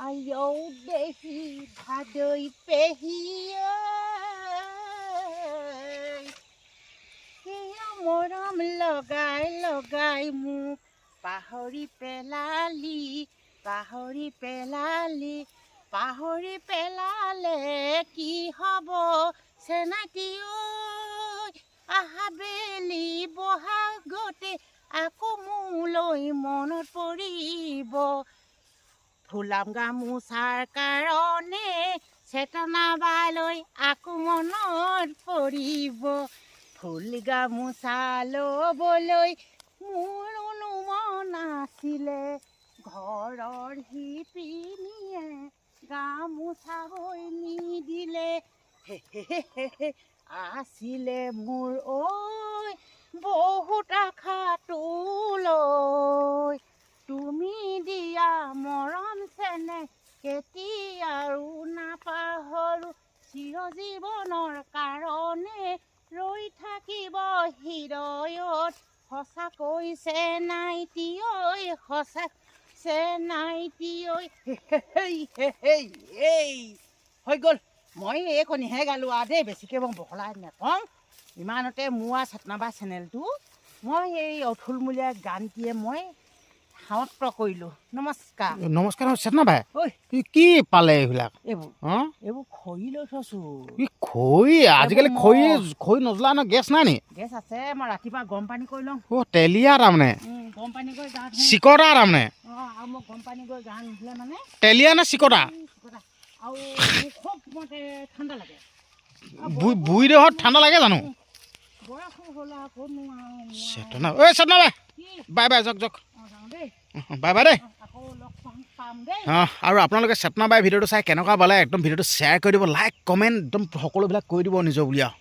আইঔ দেহি ভাদৈ পেহী মৰম লগাই লগাই মোক পাহৰি পেলালে কি হ'ব চেনাকি ঐ আহা বেলি বহাগতে আকৌ মোলৈ মনত পৰিব ফুলাম গামোচাৰ কাৰণে চেতনা বালৈ আকৌ মনত পৰিব ফুল গামোচা ল'বলৈ মোৰ মন আছিলে ঘৰৰ শিপিনীয়ে গামোচা হৈ নিদিলে আছিলে মোৰ ঐ বহুত আশা তোলৈ তুমি দিয়া মৰম চেনেহ কেতিয়াও নাপাহৰো চিৰজীৱনৰ কাৰণে ৰৈ থাকিব হৃদয়ত সঁচাকৈ চেনাইটি ঐ চেনাইটি ঐ হৈ গ'ল মই এইকণিহে গালোঁ আৰু দেই বেছিকৈ মই বহলাই নকওঁ ইমানতে মোৰ আৰু চেতনাবাই চেনেলটো মই এই অথুলমূলীয়া গানটিয়ে মই সমাপ্ত কৰিলোঁ নমস্কাৰ নমস্কাৰ চেতনাবাই ঐ কি পালে এইবিলাক এইবোৰ খৰি লৈ থৈছোঁ খৰি আজিকালি খৰি নজ্বলা ন গেছ নাই নি গেছ আছে মই ৰাতিপুৱা গৰম পানী কৰি লওঁ তেলীয়া তাৰমানে গৰম পানী কৰি গা চিকটা তাৰমানে আৰু মই গৰম পানী কৰি গা নুধুলে মানে তেলীয়া নে চিকটা আৰু খুব মতে ঠাণ্ডা লাগে বুঢ়ী দেহত ঠাণ্ডা লাগে জানো বয়স হ'ল আৰু ক'তনো চেতনা চেতনাবাই বাই বাই যাওক যাওক বাই বাই দেই আকৌ লগ পাম দেই আৰু আপোনালোকে চেতনাবাই ভিডিঅ'টো চাই কেনেকুৱা পালে একদম ভিডিঅ'টো শ্বেয়াৰ কৰি দিব লাইক কমেণ্ট একদম সকলোবিলাক কৰি দিব নিজৰ বুলি আৰু